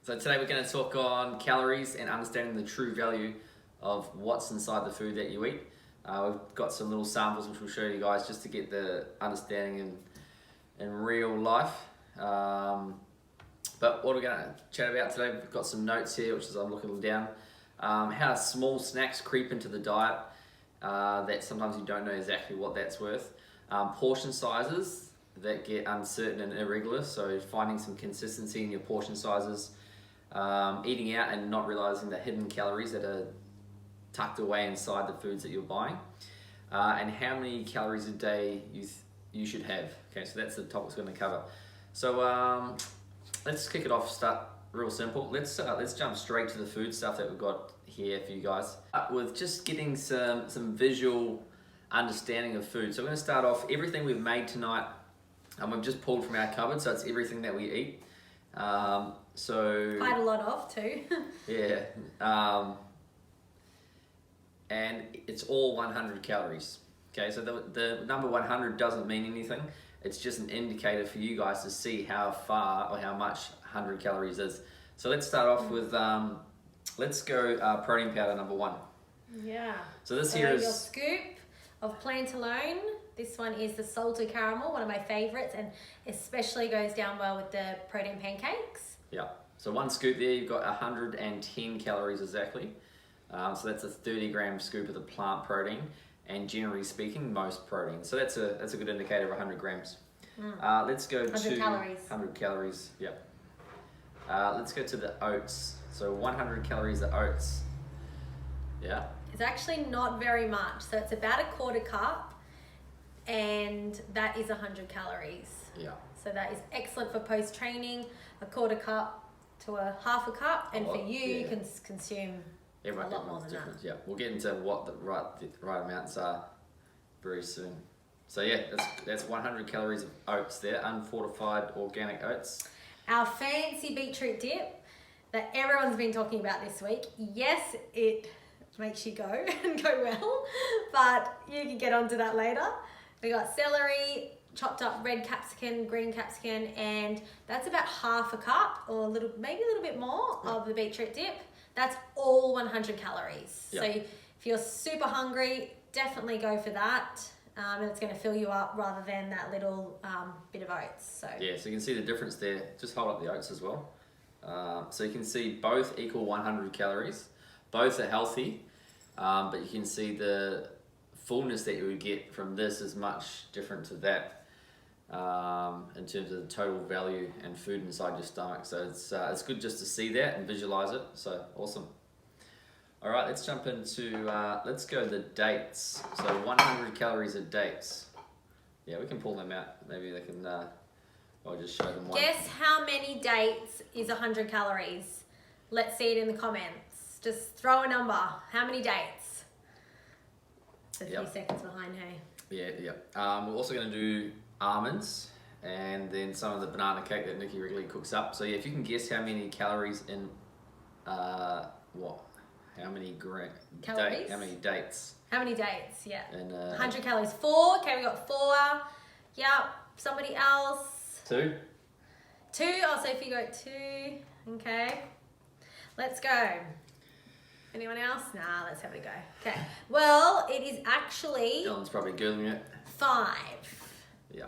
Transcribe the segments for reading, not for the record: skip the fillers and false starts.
So today we're going to talk on calories and understanding the true value of what's inside the food that you eat. We've got some little samples which we'll show you guys just to get the understanding in real life. But what we're going to chat about today, we've got some notes here, which is I'm looking down. How small snacks creep into the diet, that sometimes you don't know exactly what that's worth. Portion sizes that get uncertain and irregular, so finding some consistency in your portion sizes. Eating out and not realizing the hidden calories that are tucked away inside the foods that you're buying, and how many calories a day you should have. Okay, so that's the topic we're going to cover. So let's kick it off. Start real simple. Let's jump straight to the food stuff that we've got here for you guys, with just getting some visual understanding of food. So we're going to start off everything we've made tonight. We've just pulled from our cupboard, so it's everything that we eat. So quite a lot of too. Yeah, and it's all 100 calories. Okay, so the number 100 doesn't mean anything. It's just an indicator for you guys to see how far or how much 100 calories is. So let's start off with let's go protein powder number 1. Yeah. So this here is your scoop of Plantalone. This one is the salted caramel, one of my favorites, and especially goes down well with the protein pancakes. Yeah. So one scoop there, you've got 110 calories exactly. So that's a 30-gram scoop of the plant protein, and generally speaking, most protein. So that's a good indicator of 100 grams. Let's go 100 to calories. 100 calories. Yeah. Let's go to the oats. So 100 calories of oats. Yeah. It's actually not very much. So it's about a quarter cup, and that is 100 calories. Yeah. So that is excellent for post-training, a quarter cup to a half a cup, and for you, you can consume a lot more than that. Yeah, we'll get into what the right amounts are very soon. So yeah, that's 100 calories of oats there, unfortified organic oats. Our fancy beetroot dip that everyone's been talking about this week. Yes, it makes you go and go well, but you can get onto that later. We got celery, chopped up red capsicum, green capsicum, and that's about half a cup or maybe a little bit more of the beetroot dip. That's all 100 calories. Yep. So if you're super hungry, definitely go for that. And it's going to fill you up rather than that little bit of oats. So yeah, so you can see the difference there. Just hold up the oats as well. So you can see both equal 100 calories. Both are healthy, but you can see the fullness that you would get from this is much different to that in terms of the total value and food inside your stomach. So it's good just to see that and visualize it. So awesome. All right, let's jump into, let's go the dates. So 100 calories of dates. Yeah, we can pull them out. Maybe they can, I'll just show them one. Guess how many dates is 100 calories? Let's see it in the comments. Just throw a number. How many dates? It's a few seconds behind, hey? Yeah. We're also going to do almonds and then some of the banana cake that Nikki regularly cooks up. So yeah, if you can guess how many calories in, how many calories? how many dates? How many dates? Yeah. And 100 calories. 4. Okay, we got 4. Yep. Somebody else. 2. 2. Oh, Sophie got 2. Okay. Let's go. Anyone else? Nah, let's have a go. Okay. Well, it is actually Dylan's probably Googling it. 5. Yeah.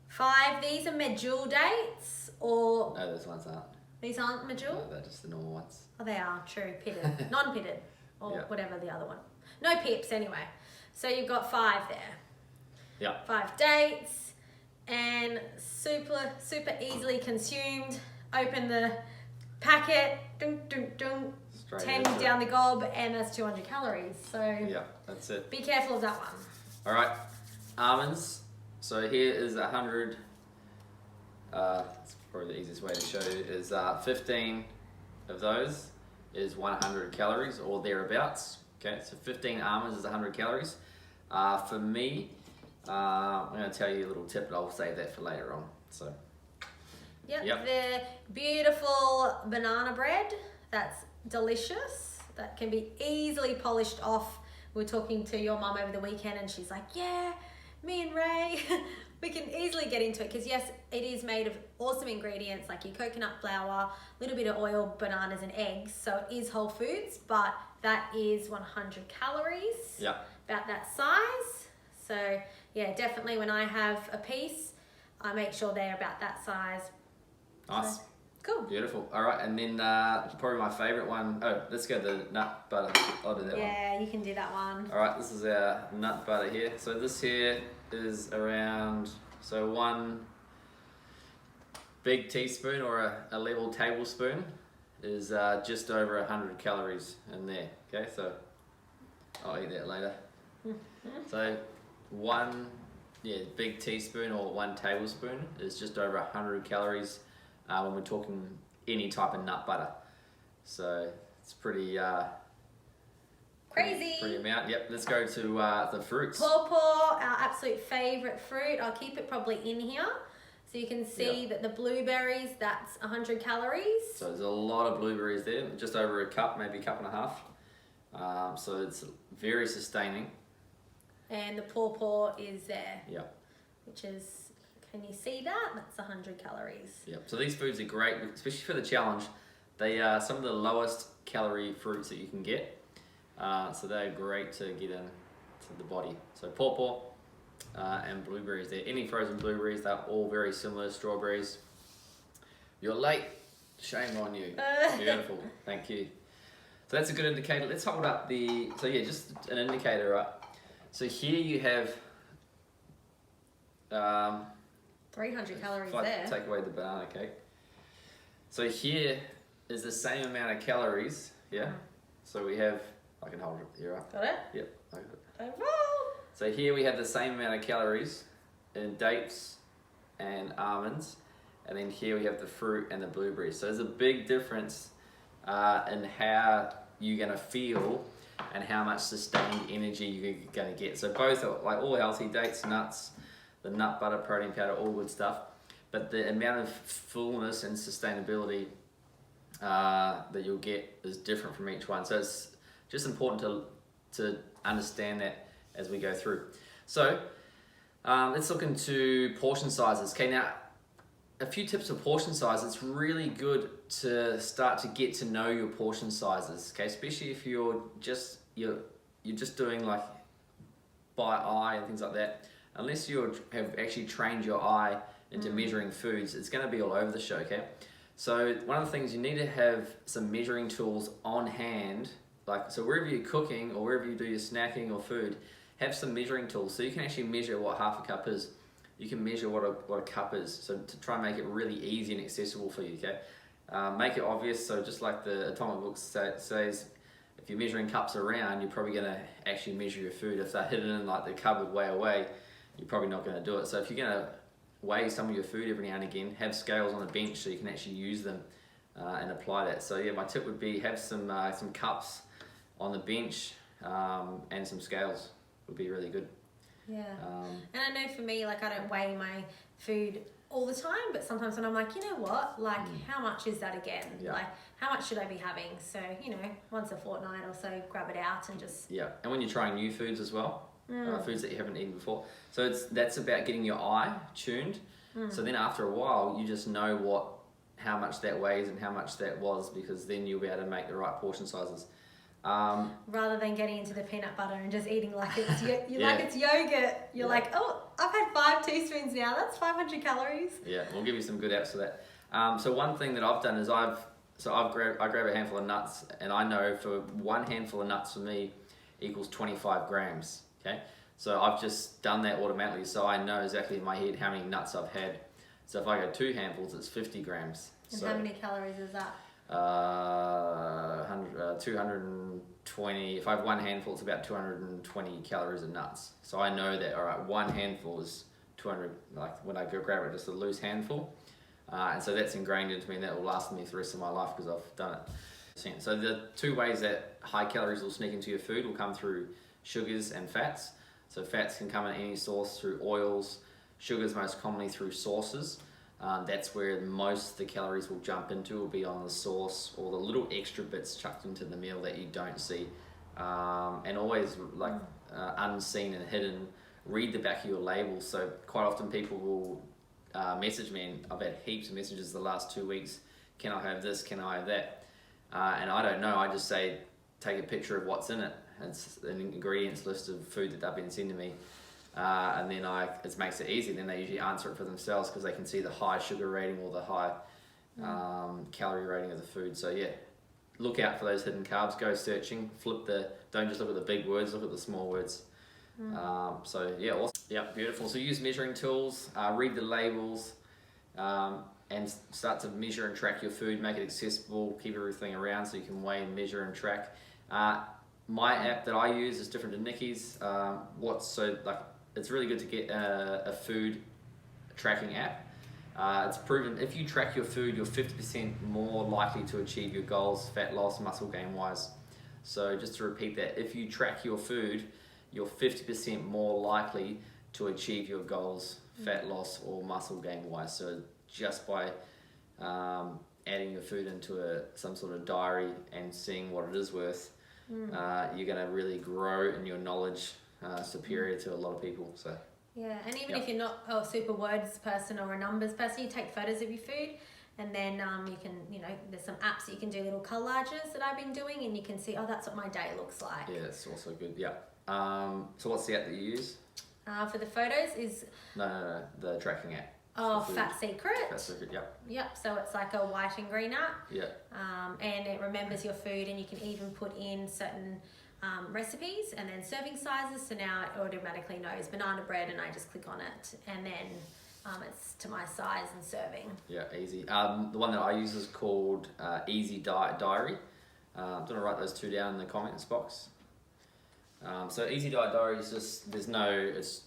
5. These are medjool dates, or No, those ones aren't. these aren't medjool? No, they're just the normal ones. Oh, they are. True. Pitted. Non-pitted. Or Yeah. whatever the other one. No pips anyway. So you've got 5 there. Yeah. 5 dates, and super easily consumed. Open the packet, dun, dun, dun, Straight 10 into it. down the gob, and that's 200 calories. So Yeah, that's it. be careful of that one. All right, almonds. So here is 100. It's probably the easiest way to show you is 15 of those is 100 calories or thereabouts. Okay, so 15 almonds is 100 calories. For me, I'm going to tell you a little tip, but I'll save that for later on. So. Yep. The beautiful banana bread, that's delicious. That can be easily polished off. We were talking to your mum over the weekend and she's like, yeah, me and Ray, we can easily get into it because yes, it is made of awesome ingredients like your coconut flour, a little bit of oil, bananas and eggs. So it is whole foods, but that is 100 calories. Yeah. About that size. So yeah, definitely when I have a piece, I make sure they're about that size. Nice. So, cool. Beautiful. All right, and then probably my favorite one. Oh, let's go the nut butter. I'll do that one. Yeah, you can do that one. All right, this is our nut butter here. So this here is around, so 1 big teaspoon or a level tablespoon is just over 100 calories in there. Okay, so I'll eat that later. So 1 big teaspoon or 1 tablespoon is just over 100 calories when we're talking any type of nut butter. So it's pretty Crazy. pretty amount. Yep, let's go to the fruits. Pawpaw, our absolute favourite fruit. I'll keep it probably in here. So you can see that the blueberries, that's 100 calories. So there's a lot of blueberries there, just over a cup, maybe a cup and a half. So it's very sustaining. And the pawpaw is there. Yep. Which is, can you see that? That's 100 calories. Yep. So these foods are great, especially for the challenge. They are some of the lowest calorie fruits that you can get. So they're great to get into the body. So pawpaw and blueberries there. Any frozen blueberries, they're all very similar to strawberries. You're late. Shame on you. Beautiful. Thank you. So that's a good indicator. Let's hold up just an indicator, right? So here you have 300 calories if I there. take away the banana cake. So here is the same amount of calories, yeah? So we have, I can hold it here, right? Got it? Yep, I got it. Don't roll. So here we have the same amount of calories in dates and almonds, and then here we have the fruit and the blueberries. So there's a big difference in how you're gonna feel and how much sustained energy you're gonna get. So both are like all healthy, dates, nuts, the nut butter, protein powder, all good stuff. But the amount of fullness and sustainability that you'll get is different from each one. So it's just important to understand that as we go through. So let's look into portion sizes. Okay, now a few tips for portion size. It's really good to start to get to know your portion sizes. Okay, especially if you're just doing like by eye and things like that. Unless you have actually trained your eye into measuring foods, it's going to be all over the show. Okay, so one of the things you need to have some measuring tools on hand. Like, so wherever you're cooking or wherever you do your snacking or food, have some measuring tools so you can actually measure what half a cup is. You can measure what a cup is, so to try and make it really easy and accessible for you, okay? Make it obvious, so just like the Atomic Book says, if you're measuring cups around, you're probably gonna actually measure your food. If they're hidden in like the cupboard way away, you're probably not gonna do it. So if you're gonna weigh some of your food every now and again, have scales on the bench so you can actually use them and apply that. So yeah, my tip would be have some cups on the bench and some scales would be really good. Yeah. And I know for me, like, I don't weigh my food all the time, but sometimes when I'm like, you know what, like, how much is that again? Yeah. Like, how much should I be having? So, you know, once a fortnight or so, grab it out and just... Yeah, and when you're trying new foods as well, foods that you haven't eaten before. So that's about getting your eye tuned. So then after a while, you just know how much that weighs and how much that was, because then you'll be able to make the right portion sizes. Rather than getting into the peanut butter and just eating like it's like it's yogurt. You're Yeah. like, oh, I've had 5 teaspoons now. That's 500 calories. Yeah, we'll give you some good apps for that. So one thing that I've done is I grab a handful of nuts, and I know for one handful of nuts for me equals 25 grams. Okay, so I've just done that automatically, so I know exactly in my head how many nuts I've had. So if I go 2 handfuls, it's 50 grams. And so, how many calories is that? 220. If I have one handful, it's about 220 calories of nuts. So I know that, all right, one handful is 200, like when I go grab it, just a loose handful. And so that's ingrained into me, and that will last me for the rest of my life because I've done it. So the 2 ways that high calories will sneak into your food will come through sugars and fats. So fats can come in any source through oils, sugars most commonly through sauces. That's where most of the calories will jump into, will be on the sauce or the little extra bits chucked into the meal that you don't see. And always like unseen and hidden read the back of your label. So quite often people will message me, and I've had heaps of messages the last 2 weeks. Can I have this? Can I have that? And I don't know. I just say, take a picture of what's in it. It's an ingredients list of food that they've been sending me. And then it makes it easy. Then they usually answer it for themselves because they can see the high sugar rating or the high calorie rating of the food. So yeah, look out for those hidden carbs. Go searching. Don't just look at the big words. Look at the small words. So yeah, awesome. Yeah, beautiful. So use measuring tools. Read the labels. And start to measure and track your food. Make it accessible. Keep everything around so you can weigh and measure and track. My app that I use is different to Nikki's. It's really good to get a food tracking app. It's proven if you track your food, you're 50% more likely to achieve your goals, fat loss, muscle gain wise. So just to repeat that, if you track your food, you're 50% more likely to achieve your goals, fat loss or muscle gain wise. So just by adding your food into some sort of diary and seeing what it is worth, you're going to really grow in your knowledge superior to a lot of people. So yeah, and even if you're not a super words person or a numbers person, you take photos of your food, and then you can, there's some apps that you can do little collages that I've been doing, and you can see, oh, that's what my day looks like. Yeah, it's also good. Yeah. So what's the app that you use? For the photos is no, the tracking app. Oh, Fat Secret. Fat Secret, yep. Yep, so it's like a white and green app. Yeah. And it remembers your food, and you can even put in certain recipes and then serving sizes. So now it automatically knows banana bread, and I just click on it, and then it's to my size and serving. Yeah, easy. The one that I use is called Easy Diet Diary. I'm going to write those two down in the comments box. So Easy Diet Diary is it's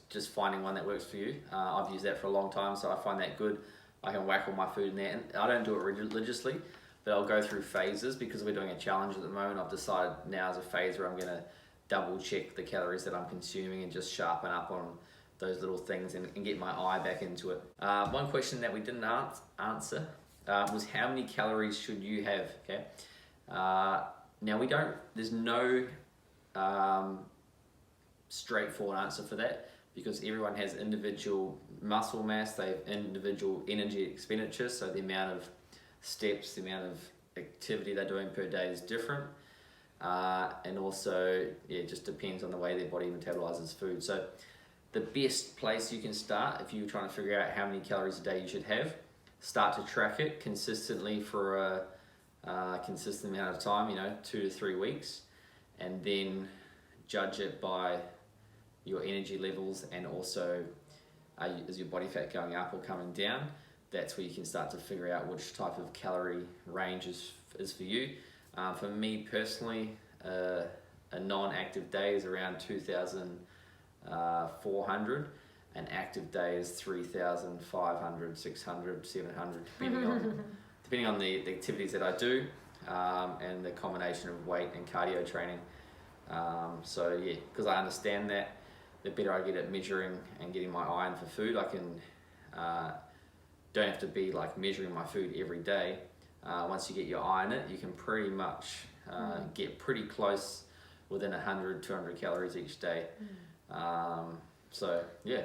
just finding one that works for you. I've used that for a long time, so I find that good. I can whack all my food in there, and I don't do it religiously, but I'll go through phases because we're doing a challenge at the moment. I've decided now is a phase where I'm going to double check the calories that I'm consuming and just sharpen up on those little things and get my eye back into it. One question that we didn't answer was how many calories should you have? Okay. Now there's no straightforward answer for that because everyone has individual muscle mass, they have individual energy expenditure, so the amount of steps, the amount of activity they're doing per day is different, and also it just depends on the way their body metabolizes food. So the best place you can start if you're trying to figure out how many calories a day you should have, start to track it consistently for a consistent amount of time, 2 to 3 weeks, and then judge it by your energy levels and also is your body fat going up or coming down. That's where you can start to figure out which type of calorie range is for you. For me personally, a non-active day is around 2,400. An active day is 3,500, 600, 700, depending on the activities that I do and the combination of weight and cardio training. So yeah, because I understand that, the better I get at measuring and getting my eye in for food, I can don't have to be like measuring my food every day. Once you get your eye in it, you can pretty much get pretty close within 100, 200 calories each day. So yeah.